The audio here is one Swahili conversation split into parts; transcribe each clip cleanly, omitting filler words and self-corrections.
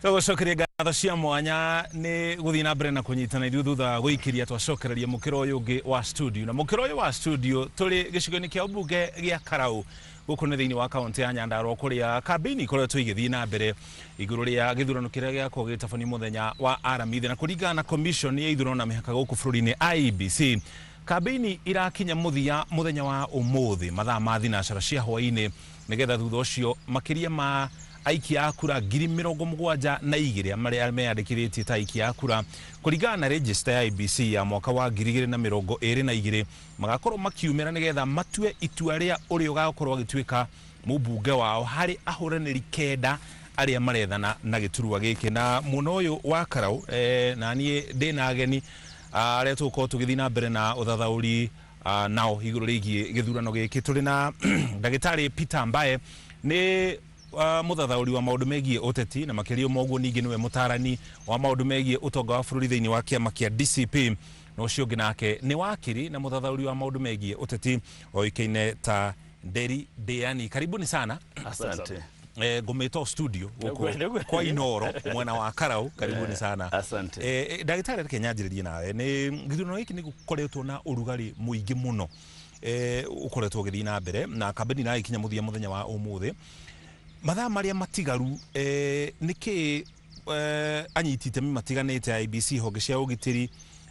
Tugucokeria ngatho cia mwanya ni guthii na mbere na kunyitana ithuĩ thutha guikiria twacokereria mukiro uyu ungi wa studio na mukiro uyu wa studio turi gicigo-ini kia ubunge gia Karau guku ni thiini wa kaunti ya Nyandarua kuria kambini ikoretwo igithii na mbere iguru ria githurano kiria giakorwo gitabanio muthenya wa aramithi na kuringana na commission ya ithurano na mihaka guku bururi-ini IEBC kambini irakinya muthia muthenya wa umuthi mathaa ma thinacara cia hwaini nigetha thutha ucio makiria ma aikia a kura 72,000 maria meyandikithĩtie ta aikia a kura kuringana na register ya IEBC ya mwaka wa 2022 magakorwo makiumĩra nigetha matue itua ria ũrĩa ũgakorwo agĩtuĩka mũmbunge wao harĩ ahũranĩri kenda arĩa marethana na gĩturwa gĩkĩ na mũno ũyũ wa Karau na niĩ ndĩna ageni arĩa tũgũkorwo tũgĩthiĩ na mbere na ũthathaũri nao igũrũ rĩgiĩ gĩthurano gĩkĩ tũrĩ na ndagĩtarĩ Peter Mbae nĩ muthathauri wa maundu megie uteti na makirio moguo ningi niwe mutarani wa maundu megie utonga wa bururi thiini wa kiama kia DCP no ucio ungi nake ni wakiri na muthathauri wa maundu megie uteti oikaine ta Nderi Deani. Karibuni sana. Asante. Ngumĩtwo studio kwa Inoro mwena wa Karau. Karibuni sana. Asante. Ndagĩtarĩ reke nyanjĩrĩrie nawe ni gĩthurano gĩkĩ nĩ gũkoretwo na ũrugarĩ mũingĩ mũno ukoretwo ũgĩthiĩ na mbere na kambeni nayo ikinya muthenya wa ũmũthĩ mathaa maria matigaru niki anyitite matiganite IEBC honge cia ugitiri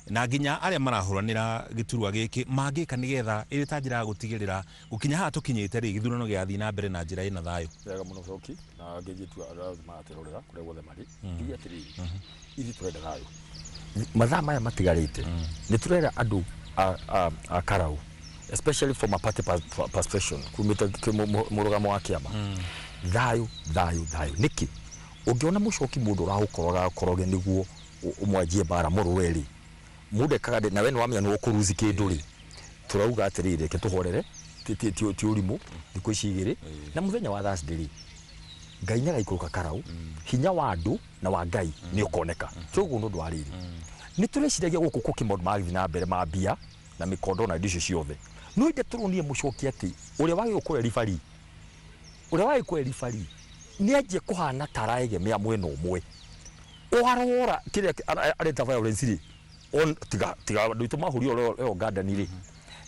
na nginya aria marahuranira giturwa giki mangika nigetha iri ta njira gutigirira gukinya ha tukinyite ri githurano giathi na mbere na njira ina thayo wega muno coki na ngijitua materorera kure guothe mari nginya atiri ithi turenda thayo mathaa maya matigarite ni turera andu a Karau especially from a party perspective kumita murugamo wa kiama thayo niki ungiona mucoki mundu urahukoroga koroge niguo umwanjie bara murweri mude kagade na wenu wamenya no kuruzi kinduri turauga atirire ke tuhorere ti urimu thiko icigiri na muthenya wa Thursday Ngai nyaga ikuruka Karau hinya wa andu na wa Ngai ni ukoneka cogo ndu ariri ni tureciragia guku kukimaundu magithi na mbere mambia na mikondo na ndisho ciothe no inde turunie mucoki ati uria wagi ukure rifari ni aje kuhana taraege mea mwena umwe oharora kire areta violence ri on tiga ndu mahuri oro garden ri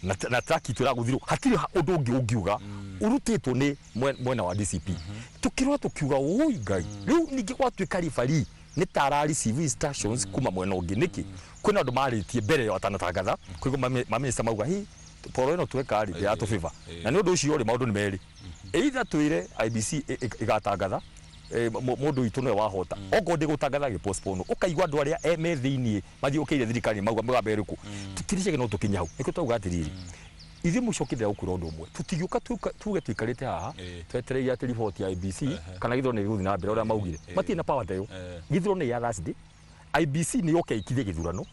na traki turaguthiru hatiri undu ungiuga urutitwo ni mwena wa DCP tukirwa tukiuga oi Ngai riu ningi gwatuika rifari ni tarari civil stations kuma mwena ungi niki kwina andu maritie mbere yo atanatangatha kwiko maminista mauga hi poro ino tweka ari ya to favor na ni undu ucio ri maundu ni meri either tuire IEBC igatangatha mundu itu no wahota ogo ndi gutangatha gi postpone ukaigwa andu aria me thiini mathiukiire thirikari mauga mugambe riku tutirije no tukinya hau niko twauga atiriri ithi mucokithira ukura undu umwe tutigiuka tuge twikarite haha twetereire ati report ya IEBC kana githurano ni guthi na mbere uria maugire matina power tayo githurano ya Thursday IEBC ni yoke ikithie githurano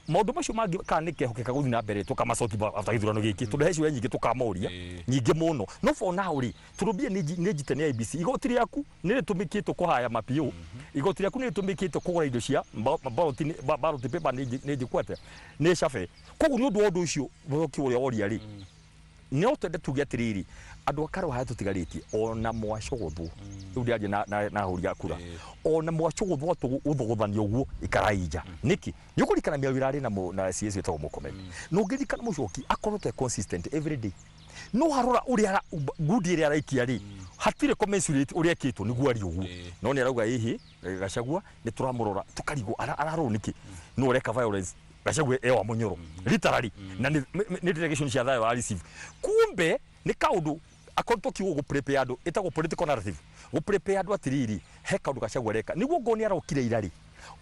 maundu macio mangi kanike hokeka guthi na mbere tukamacoti after githurano giki tudeheciwe nyingi tukamoria nyingi muno no for now ri turubie ni jitene IEBC igotiri yaku ni ritumikitwo kuhaya mapio igotiri yaku ni ritumikitwo kugura indo cia ballot paper ni jikwete ni shafe kogu ni undu ucio boki uria oria ri no twende tuge atiriri andu akaro haya tutigaritie ona mwacogothwo uri aje na huria kura ona mwacogothwo uthuguthania uguo ikaraija niki yukurikana miawirari na CS wetagwo Mukome no ngirikana mucoki akorwo te consistent every day no harora uria ngudi ria raikia ri hatire commensurate uria kitwo niguo ari uguo no ni arauga hihi Gachagua ni turamurora tukarigo araro niki no reka violence Gachagua ewa munyoro literally na ni delegation cia thayo receive kumbe ni kaundu akonto kiwo go prepare andu etago political narrative go prepare andu atiriri he kaundu Gachagua reka niguo ngoni arokire irari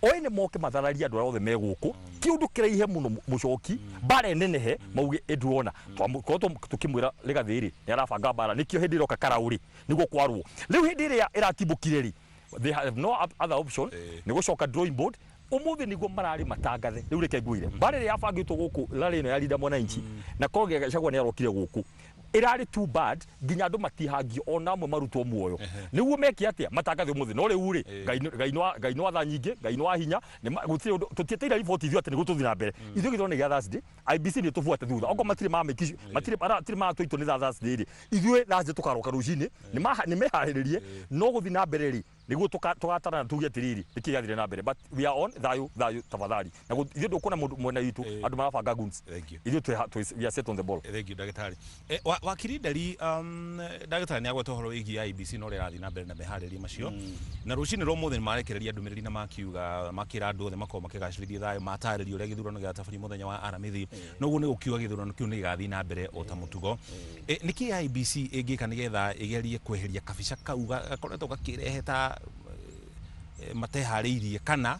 oene moke mathararia andu arothe meguku kiundu kiraihe muno mucoki bare nenehe mauge edrona twamukoto tukimwira legathiri ni arabanga bara nikio hindi roka Karauri niguo kwarwo riu hindi iria iratibukire ri they have no other option ni gucoka drawing board umuthi niguo marari matangathe riu reke nguire bare ria abangitwo guku rari ino ya linda mwananchi na koge Gachagua ni arokire guku irari too bad nginya andu matihangio ona amwe marutwo muoyo niguo meki atia matangathe umuthi no riu ri Ngai no atha nyingi Ngai no ahinya ni gutire tutieteira report ithu ati niguo tuthi na mbere ithu githone gia Thursday IEBC ni tufuate thutha ogo matire mameki matire matwito ni Thursday ri ithu Thursday tukaroka rucini ni meharirie no guthi na mbere ri niguo tugatana tuge atiriri ikigathire na mbere, but we are on thayu tafadhali na ithu ndukuna mundu mwena witu andu marabanga guns ithu we are set on the ball. Thank you ndagitari. Wakiri Ndari, ndagitari ni agweta horo igi IBC no rirathi na mbere na meharĩria macio na rucini ro muthe marekereria ndumiriri na makiuga makira andu othe makoma makigacirithia thayu matarĩria uria githurano giatabari muthenya wa aramithi noguo ni gukiuga githurano kiu ni gigathi na mbere o ta mutugo. Niki IBC ingika nigetha igerie kweheria kabica kau gakoretwo gakirehe ta matehariirie kana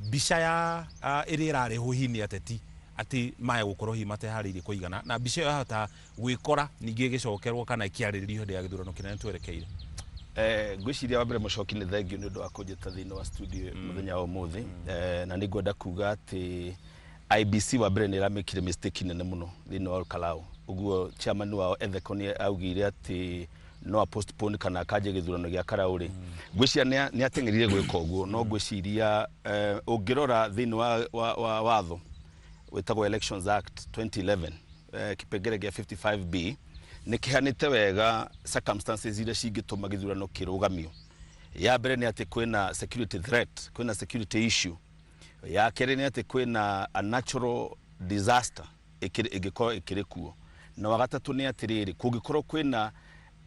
mbica ya ĩrĩa ĩrarehwo hihi ateti ati maya gukorwo hi matehariirie kuigana na mbica ĩyo hata gwikora ningĩ gicokerwo kana ikiarĩrĩrio hĩndĩ ya githurano kinene twerekeire. Ngwiciria wa mbere mucoki ni thengio ni undu wa kunjeta thiini wa studio muthenya wa umuthi na ni ngwenda kuga ati IBC wa mbere ni iramekire mistake nene muno thiini wa Kalau. Uguo chairman wao Ethekon augire ati no postpone kana kaje githurano gia Kalau ri ngwiciria ni atengerire gwika uguo no ngwiciria ungirora thiini wa watho wetagwo Elections Act 2011 kipengere gia 55B ni kihanite wega circumstances iria cingituma githurano kirugamio. Ya mbere ni ati kwina security threat, kwina security issue. Ya keri ni ati kwina a natural disaster igikorwo ikirikuo. Na wagatatu ni atiriri kugikorwo kwina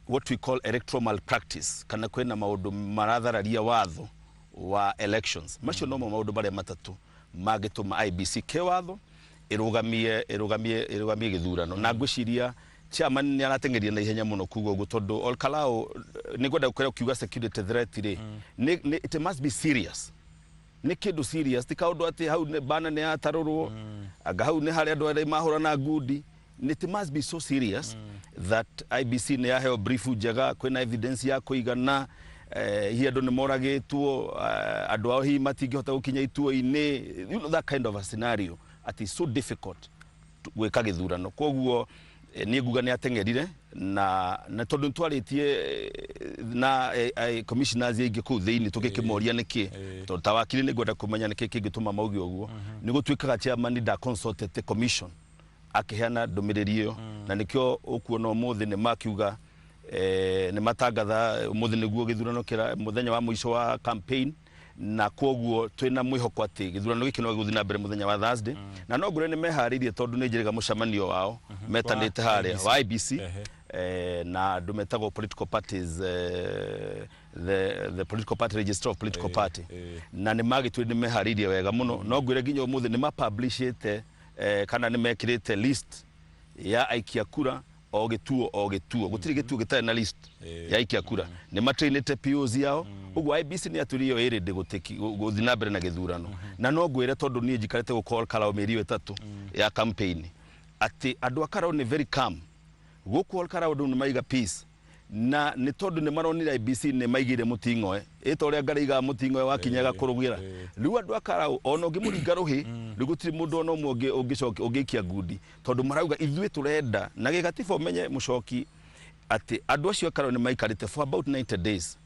what we call electoral malpractice kana kwina maundu marathararia watho wa elections. Macio no maundu bare matatu magituma IBC ke watho irugamie githurano. Na ngwiciria chairman ni aratengeria na ihenya muno kugo uguo tondu Ol Kalou ni gwenda gukorwo kiuga security threat ri it must be serious. Ni kindu serious ti kaundu ati hau bana ni atarurwo aga hau ni hari andu ari mahura na ngudi. It must be so serious that IBC ni yaheo brief njega kwina evidence ya kuigana hi andu ni moragitwo andu ao hi matingihota gukinya ituo-ini, you know, that kind of a scenario at is so difficult gwika githurano. Koguo ni nguga ni atengerire na tondu ntwaritie na commissioners ingi ku thiini tukikimoria niki tondu tawakiri ni gwenda kumenya niki kingituma maugi uguo ni gutwikaga chairman da consulted the commission akiheana ndumiriri na nikio ukuona umuthi ni makiuga ni matangatha umuthi niguo githurano kira muthenya wa mwisho wa campaign na koguo twina mwihoko ati githurano giki no guthina mbere muthenya wa Thursday na no ngure ni meharirie tondu ni njiriga mucemanio wao metanite haria wa IBC na ndumetagwo political parties the political party register of political party na ni magitwe ni meharirie wega muno no ngure nginya umuthi ni mapublishite kana ni mekirite list ya aikia kura o gituo gutiri gituo gitari na list ya aikia kura ni matrainite POs yao. Uguo IBC ni aturio irinde guthina mbere na githurano na no ngwire tondu ni njikarite gukora Kalau meri 3 ya campaign ati andu a Kalau ni very calm gukora Kalau ni maiga peace na ni tondu ni maronira IBC ni maigire mutingoe ito ria ngariga mutingoe wakinyaga kurugira riu andu a Kalau ono ngimuringa ruhi rigutiri mundu ono mwe ungikia ngudi tondu marauga ithuĩ turenda na gigatiba umenye mucoki ati andu acio Kalau ni maikarite for about 90 days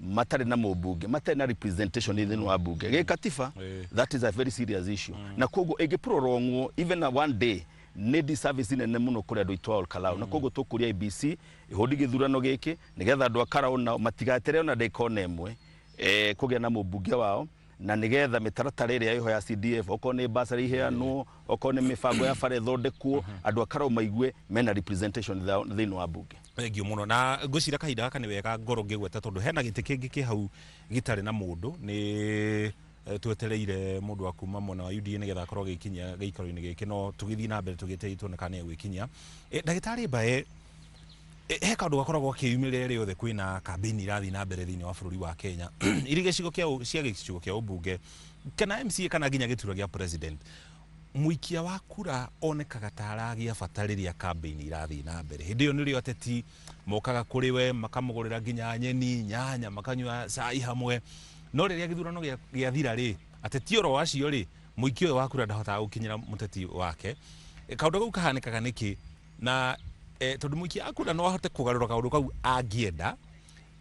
matari na mubunge matari na representation in wa bunge gikatiba. That is a very serious issue na koguo igiprorongwo even a one day need service nene muno kuri andu itwa Ol Kalou na koguo tukuria IBC ihodi githurano giki nigetha andu a Kalau na matigatere ona ndekona emwe kugia na mubunge wao na nigetha mitaratara iria iho ya CDF okone basari heanwo okone mifango ya fare thondekwo andu a Kalau maigue mena representation thiini wa bunge. Thank you muno na ngwicira kahinda gaka ni wega ngoro ngigweta tondu hena giti kingi ki hau gitari na mundu ni twetereire mundu akuma mona wa UDA nigetha akorwo gikinya giikaro-ini giki no tugithii na mbere tugiteitwo na kana gwikinya ndagitari Mbae he kaundu gakoragwo kiyumirire riothe kwina campaign irathi na mbere thiini wa bururi wa Kenya iri gicigo kia ubunge kana MCA kana ginya gitura gia president muikia wa kura onekaga taragia batariria campaign irathi na mbere hindi yo nirio ateti mokaga kuri we makamugurira ginya nyeni nyanya makanywa cai hamwe no riria githurano gia thira ri ateti oro wacio ri muikio wa kura ndahota gukinyira muteti wake kaundu gau kahanikaga niki na tondu muikia akura no ahote kugarura kaundu kau angienda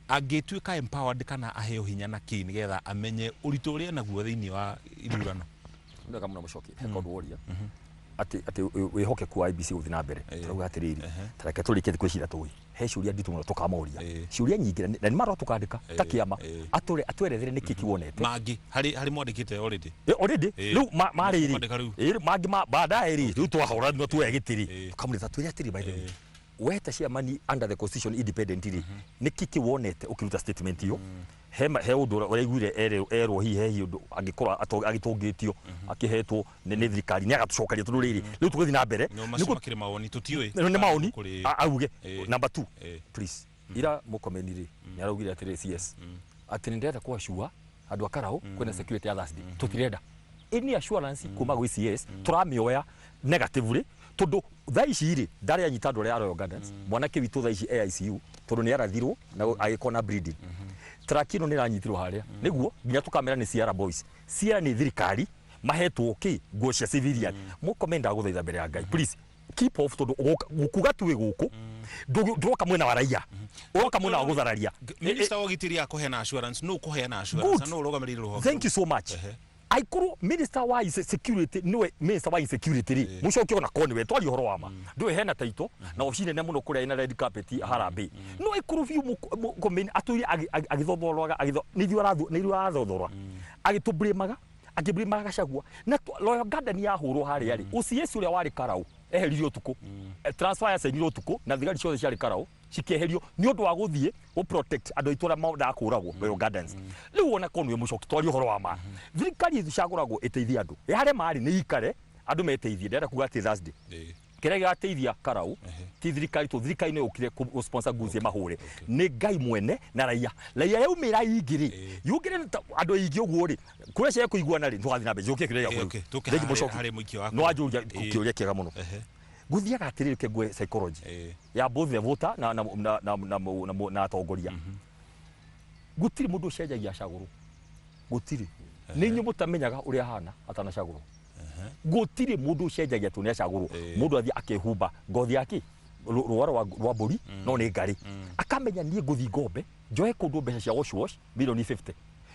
angituika empowered kana aheo hinya na ki nigetha amenye uritu uria naguo thiini wa ithurano. Ndaka muno mucoki kaundu woria ati wihoke ku IBC guthina mbere turauga atiriri tareke turike kwicira tui he ciuria nditu muno tukamoria ciuria nyingi na ni maro tukandika ta kiama atwerethere niki kiwonete mangi hari mwandikite already riu mariri mangi baadaye riu twahora no twegitiri tukamurita twiri atiri by the way weta ciamani under the constitution independent ri niki kiwonete ukiruta statement iyo he undu uraiguire erwo hihi undu angikora agitungitio akihetwo ni thirikari ni agatucokaria tundu riri riu tuguthi na mbere niko makire maoni tutiwe ni maoni auge number 2 please ira mukomeniri ni araugire atiri CS ati ndenda kwa shua andu akarao kwena security ya Thursday tutirenda any assurance kuma gwi CS turamioya negatively tondu thaici ri ndari anyita andu ya Royal Gardens mwanake witu thaici AICU tondu ni arathirwo na agikona bleeding trakino ni ranyitirwo haria niguo nginya tukamera ni Sierra Boys Sierra ni thirikari mahetwo ki nguo cia civilian mukomenda guthaitha mbere ya Ngai please keep off tondu gukuga tuwe guku nduroka mwena wa raia uroka mwena wa guthararia minister wogitiri akoheana assurance no kuheana assurance no urogamirire ruho thank you so much aikuru minister wa security niwe minister wa insecurity ri mucoke ona koni we twari horo wama ndwe hena taito na ofisine ne muno kuria ina red carpet harambe no aikuru view mukomeni aturi agithotholwaga nithio arathotholwa agitubremaga akibremaga gacagua na Royal Garden ya hurwo hari yari uciesi uria wari karau eheririo tuku transfer ya seniro tuku na thigari ciothe ciari karau cikeherio ni undu wa guthie o protect andu itura maunda akuragwo Royal Gardens riu ona konwe mucoki twari horo wa ma thirikari icaguragwo iteithia andu hare mari ni ikare andu meteithie ndenda kuga ati Thursday kire gateithia karau ti thirikari no ukire sponsor guzie mahure ni Ngai mwene na raia yaumira ingiri yugire andu ingi uguo ri kuria cia kuiguana ri twathi na mbe joke kire ya hari muiki wako no ajuria kiuria kiega muno guthiaga atiriri kegwe psychology ya both the voter na atongoria gutiri mundu cenjagia caguru gutiri ninyu mutamenyaga uria hana atana caguru gutiri mundu cenjagia tu ne caguru mundu athi akehumba ngothi yake ruwaro rwa mburi no ni ngari akamenya nie nguthi ngombe njoe kundu mbeca cia wash milioni 50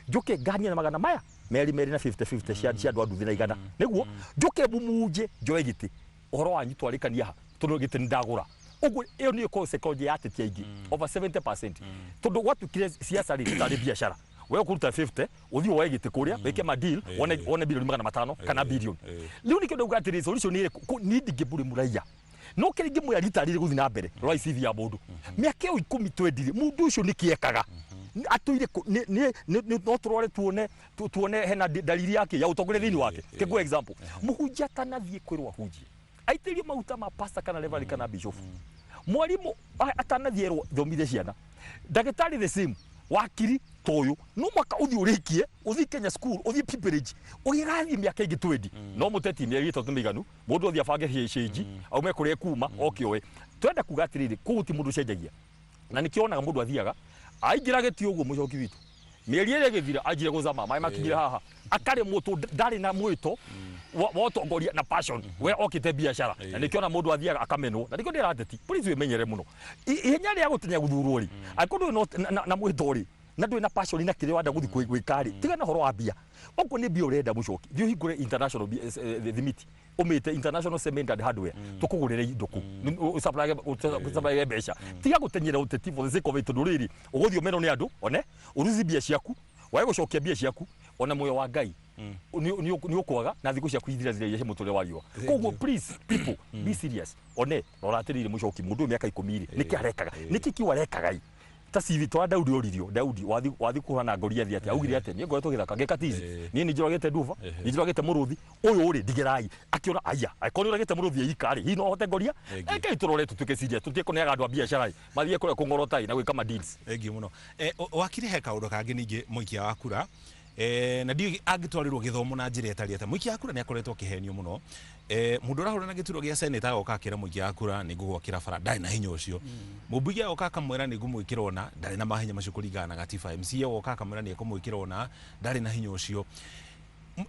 njuke ngania na magana maya meri na 50 cia andu nduthi na igana niguo njuke bumuje njoe giti uhoro wanyu twarikania ha tondu giti ndagura ugu iyo ni consequence ya ateti aingi over 70% tondu watu kire siasa ri tari biashara wewe kuruta 50 uthi woe giti kuria weke ma deal one bilioni 500 kana bilioni riu ni kindu gatiri solution ni ni ndigiburi muraia no kiringi mu ya ritarire guthi na mbere roi CV ya mundu miake 10 twendire mundu ucio ni kiekaga atuire ni no turore tuone hena dalili yake ya utongore thini wake kego example muhunjia tanathie kwirwa hunjia aitirio maguta ma pasta kana level kana bishop mwalimu atanathierwo thomithie ciana ndagitari the same wakiri toyo no maka uthi urikie uthi Kenya school uthi pipirage ugigathi miaka ingi 20 no muteti ni agito tumiganu mundu uthi afange sheji aume kuria kuma okiowe twenda kugatiriri kuti mundu cenjagia na nikionaga mundu athiaga aingirageti uguo mucoki witu mieri ire githira ajire guzama mai makinyira haha akare mutu ndari na mwito wotongoria na passion we okite biashara na nikiona mundu athiaga akamenwo na ndiko ndirateti police wemenyere muno ihenya ria gutinya guthurwo ri akundu na mwito ri na ndwe na passion na kire wanda guthi gwikari tiga na horo wa bia uko ni bia urenda mucoki thio hingure international limit umite international cement and hardware tukugurire nduku supply beca tiga gutenyera uteti for the sake of it nduriri uguthio meno ni andu one uruzi bia ciaku wae gucokia bia ciaku ona moyo wa Ngai ni ukwaga na thiku cia kuithira zire mutore wariwa koguo please people be serious one roratirire mucoki mundu miaka 10 niki arekaga niki kiwarekaga ta CV twa Daudi oririo Daudi wathi kuhana ngoria thi ati augire ati ni ngoretwo githaka ngekatizi ni njirogete nduva ni njirogete muruthi uyu uri digerai akiona aya akoni uragete muruthi ikari hino hote ngoria eke iturore tutuke serious tutiko ne agandu a biashara mathie kure kungorotai na gwika ma deals engi muno wakire he kaundu kangi ningi muikia wa kura na ndi agitwarirwo githomo na njira etari ata muikia wa kura ni akoretwo kihenio muno mundu rahura na gituro gia seneta oka kira muikia wa kura ni gugwakira bara ndai na hinya ucio mubugia oka kamwera ni gumwikira ona ndari na mahinya macio kuringana na gatiba MCA oka kamwera ni ekumwikira ona ndari na hinya ucio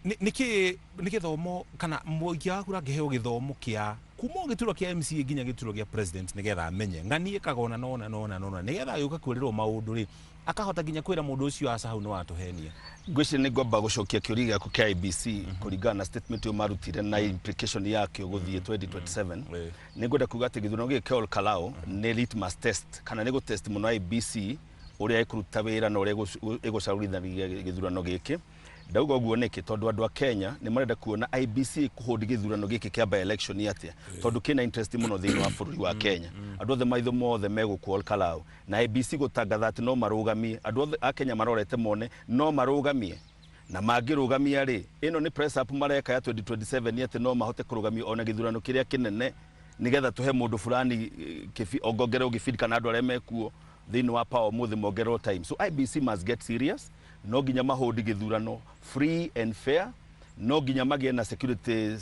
nä githomo kana mũikia waku angĩheo gĩthomo kĩa kuma gĩturwa kĩa MCA nginya gĩturwa kĩa president nĩgetha amenye ng'ani ĩkaga nona nĩgetha agĩũka kwĩrĩrwo maũndũ rĩ akahota nginya kwĩra mũndũ ũcio aca hau nĩ watũhenia. Ngwĩciria nĩ ngwamba gũcokia kĩũria gĩaku kĩa IBC kũringana na statement ĩyo marutire na implication yakĩo gũthiĩ 2027. Nĩ ngwenda kuuga atĩ gĩthurano gĩkĩ kĩa Ol Kalou nĩ litmus test kana nĩ gũtest mũno IBC ũrĩa ĩkũruta wĩra na ũrĩa ĩgũcarũrithagia gĩthurano gĩkĩ. Ndauga ũguo nĩkĩ tondũ andũ a Kenya nĩ marenda kuona IBC kũhũndi gĩthurano gĩkĩ kĩa by election atĩa tondũ kĩna interest mũno thĩinĩ wa bũrũri wa Kenya. Andũ othe maitho mothe megũkũ Ol Kalou na IBC gũtangatha atĩ no marũgamie andũ othe a Kenya marorete mone no marũgamie na mangĩrũgamia rĩ ĩno nĩ press up mareka ya 2027 atĩ no mahote kũrũgamia ona gĩthurano kĩrĩa kĩnene nĩgetha tũhe mũndũ fulani ongongerwo gĩbindi kana andũ arĩa mekuo thĩinĩ wa power mũthĩ mongerwo time. So IBC must get serious. No nginya mahũndi gĩthurano free and fair, no nginya magĩe na security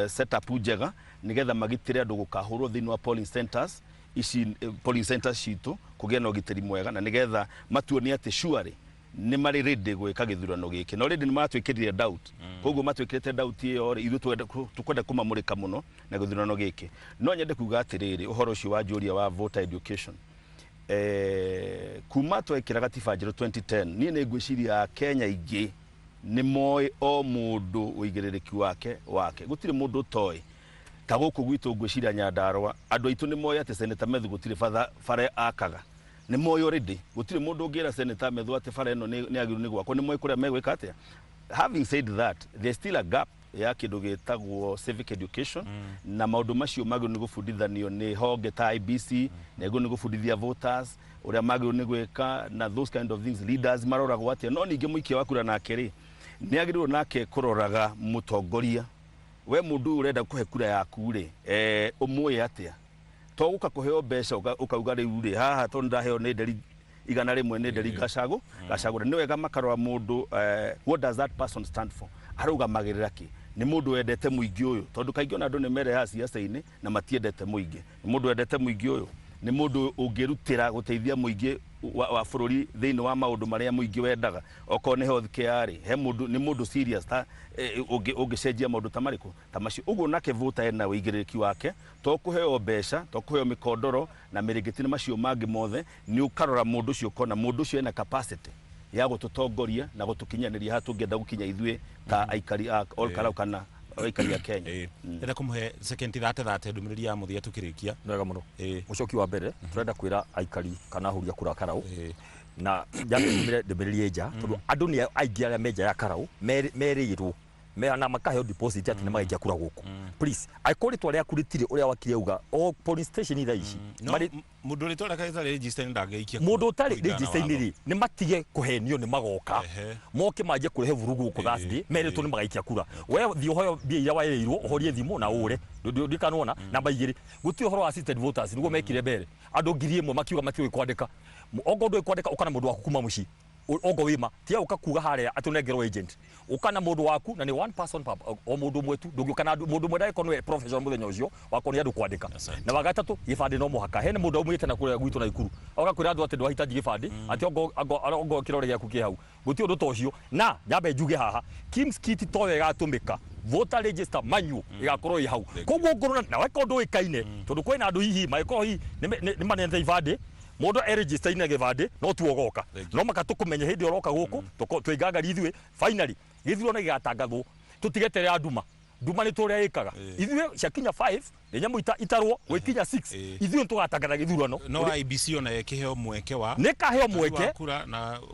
setup njega nĩgetha magitĩre andũ gũkahũrwo thĩinĩ wa polling centers citũ kũgĩa na ũgitĩri mwega na nĩgetha matuonie atĩ surely nĩ marĩ ready gwĩka gĩthurano gĩkĩ no ready nĩ matwĩkĩrire doubt koguo matwĩkĩrĩte doubt ĩyo rĩ ithuĩ tũkwenda kũmamũrĩka mũno na gĩthurano gĩkĩ no nyende kuuga atĩrĩrĩ ũhoro ũcio wa njũria wa voter education kuma twekĩra gatiba njerũ 2010 niĩ nĩ ngwĩciria Kenya ingĩ nĩ moĩ o mũndũ ũigĩrĩrĩki wake gũtirĩ mũndũ ũtoĩ ta gũkũ gwitũ ngwĩciria Nyandarũa andũ aitũ nĩ moĩ atĩ Senator Methu gũtirĩ bara akaga nĩ moĩ already gũtirĩ mũndũ ũngĩra Senator Methu atĩ bara ĩno nĩ agĩrĩirwo nĩ gwakwo nĩ moĩ kũrĩa megwĩka atĩa. Having said that, there's still a gap ya kĩndũ gĩtagwo civic education na maũndũ macio magĩrĩirwo nĩ gũbundithanio nĩ honge ta IBC na ĩgũrĩirwo nĩ gũbundithia voters ũrĩa magĩrĩirwo nĩ gwĩka na those kind of things leaders maroragwo atĩa no ningĩ mũikia wa kura nake rĩ nĩ agĩrĩirwo nake kũroraga mũtongoria we mũndũ ũrenda kũhe kura yaku rĩ ũmũĩ atĩa to gũka kũheo mbeca ũkauga rĩu rĩ haha to ndaheo nĩ nderi igana rĩmwe nĩ nderi gacagũra nĩ wega makarora mũndũ what does that person stand for arũgamagĩrĩra kĩ nĩ mũndũ wendete mũingĩ ũyũ tondũ kaingĩ ona andũ nĩ mereha siasa-inĩ na matiendete mũingĩ nĩ mũndũ wendete mũingĩ ũyũ nĩ mũndũ ũngĩrutĩra gũteithia mũingĩ wa bũrũri thĩinĩ wa maũndũ marĩa mũingĩ wendaga okorwo nĩ health care he mũndũ nĩ mũndũ serious ta ũngĩcenjia maũndũ ta marĩkũ ta macio ũguo nake voter ena ũigĩrĩrĩki wake to kũheo mbeca to kũheo mĩkondoro na mĩrĩngĩti macio mangĩ mothe nĩ ũkarora mũndũ ũcio ũkona mũndũ ũcio ena capacity ya gũtũtongoria na gũtũkinyanĩria haha tũngĩenda gũkinya ithuĩ ta aikari a Ol Kalou kana aikari a Kenya. Ndĩrenda kũmũhe second thate ndũmĩrĩri ya mũthia tũkĩrĩkia. Wega mũno. Mũcoki wa mbere tũrenda kwĩra aikari kana ahũri a kura Kalou na njambe ndũmĩrĩri nja tondũ andũ nĩ aingĩ arĩa menja ya Kalou merĩirwo na makaheo deposit atĩ nĩ magaikia kura gũkũ. Please aikũrĩtwo arĩa akurĩtire ũrĩa wakire uga o police station thaa ici mũndũ rĩtwa rĩake rĩtarĩ register ndangĩikia mũndũ ũtarĩ register rĩ nĩ matige kũhenio nĩ magoka moke manjie kũrehe vurugu gũkũ Thursday merĩtwo nĩ magaikia kura we thiĩ ũhoyo mbia iria waĩrĩirwo ũhorie thimũ na ũre ndikanona namba 2 gũtirĩ ũhoro wa assisted voters nĩguo mekire mbere andũ 1000 makiuga matiũĩ kwandĩka ongo ndũĩ kwandĩka ũkana mũndũ waku kuma mũciĩ ongo wima tia ukakuga harĩa atunengerwo agent ukana mundu waku na ni one person o mundu mwetu ndũngĩũkana mundu mwenda ĩkonwe professional muthenya ũcio wako nĩ andũ kwandĩka na wagatatu gĩbandĩ no mũhaka hene mundu aumĩte na kũrĩa gwitũ na Ikuru agakwĩra andũ atĩ ndwahitaji gĩbandĩ atĩ ongo kĩrore gĩaku kĩ hau gũtirĩ ũndũ tocio na nyambe njuge haha Kim's Kit to wega atũmĩka voter register manual igakorwo ĩ hau koguo ngorona na weka ũndũ ũĩkaine tondũ kwĩna andũ hihi maĩkorwo hihi nĩ manete ibandĩ mundu register ine gĩbandĩ no tuogoka no makatũkũmenya hĩndĩ oroka gũkũ twĩngangari ithuĩ finally gĩthurano gĩgatangathwo tũtigetere anduma nduma nĩ tũrĩa ĩkaga ithuĩ ciakinya 5 nĩ nyamũ itarwo gwĩkinya 6 ithuĩ tũgatangatha gĩthurano no IBC ona ĩkĩheo mweke wa nĩ kaheo mweke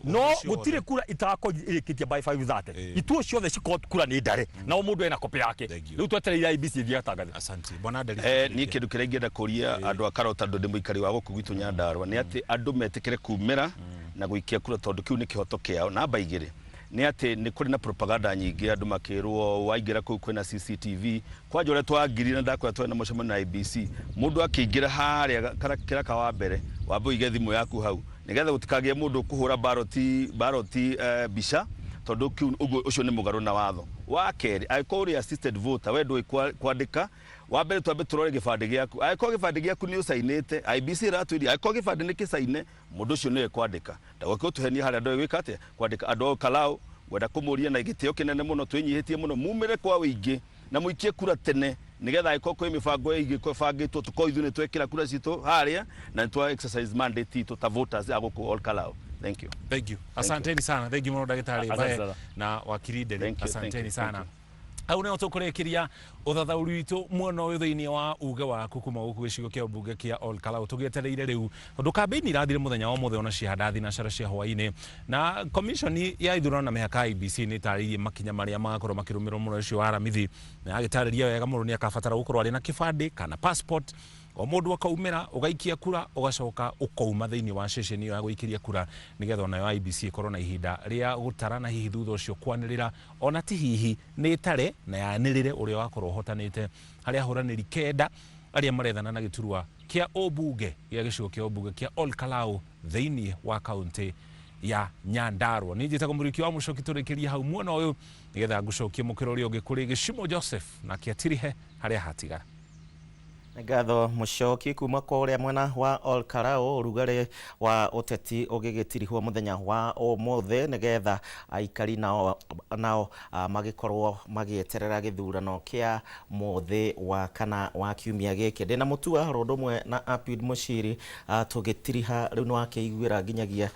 no gũtirĩ kura itakorwo ĩrĩkĩtie by 5:30 ithuĩ ciothe cikora nĩ ndare na o mũndũ ena kopi yake rĩu twetereire IBC ĩthiĩ gatangathe. Asante bwana Nderi. Niĩ kĩndũ kĩrĩa ingĩenda kũria andũ a Kalou tondũ ndĩ mũikari wa gũkũ gwitũ Nyandarũa nĩ atĩ andũ metĩkĩre kumĩra na gũikia kura tondũ kĩu nĩ kĩhoto kĩao namba 2 nĩ atĩ nĩ kũrĩ na propaganda nyingĩ andũ makĩrwo waingĩra kũu kwĩna CCTV kwanja ũrĩa twangirire ndakwĩra twena mũcemanio na IBC mũndũ akĩingĩra harĩa kĩraka wa mbere wambe ũige thimũ yaku hau nĩgetha gũtikagĩe mũndũ kũhũra baroti mbica tondũ kĩu ũcio nĩ mũgarũ na watho. Wa kerĩ angĩkorwo ũrĩ assisted voter we ndũĩ kwandĩka wa mbere twambe tũrore gĩbandĩ gĩaku angĩkorwo gĩbandĩ gĩaku nĩ ũcainĩte IBC ĩratwĩria angĩkorwo gĩbandĩ nĩ kĩcaine mũndũ ũcio nĩwe kwandĩka ndagoke ũtũhenia harĩa ndũĩ gwĩka atĩa kwandĩka andũ a Kalou wenda kumuria na gitio kinene muno twinyihitie muno mumire kwa wingi na muikie kura tene nigetha iko kwa mibango igi kwa bangitwo tukoithune twekira kura citu haria na twa exercise mandate itu ta voters agoku Ol Kalou. Thank you. Thank you. Asanteni sana. Thank you muno Dagitari Bae na wakiri Deni. Asanteni sana. Au neo tukurekiria uthathauri witu muono uyu thiini wa uge wa kuma guku gicigo kia bunge kia Ol Kalou tugietereire riu tondu kambeini irathire muthenya wa muthe ona ciahanda thinacara cia hwaini na commission ya ithurano na mihaka IEBC ni taririe makinya maria magakorwo makirumirwo muno ucio wa aramithi na agitariria wega muno ni akabatara gukorwo ari na kibande kana passport o mundu akaumira ugaikia kura ugacoka ukauma thiini wa session iyo ya guikiria kura nigetha onayo IEBC ikorwo na ihinda ria gutara na hihi thutha ucio kwanirira ona ti hihi ni tare na yanirire uria wakorwo hotanite haria huraniri kenda aria marethana na giturwa kia obunge ya gicigo kia obunge kia Ol Kalou thiini wa county ya Nyandarua. Ni njita kumuriki wa mucoki turikiria hau muona uyu nigetha ngucokie mukiro uria ungi kuri Gicimo Joseph na Kiatirihe haria hatigara. Ngatho mucoki kuma kwa uria mwena wa Ol Kalou rugari wa uteti ugigitirihwo muthenya wa umuthe nigetha aikari nao magikorwo magieterera githurano kia muthi wa kana wa kiumia giki ndina mutua rondomwe na Apid Muchiri tugitiriha riu no akeiguira nginyagia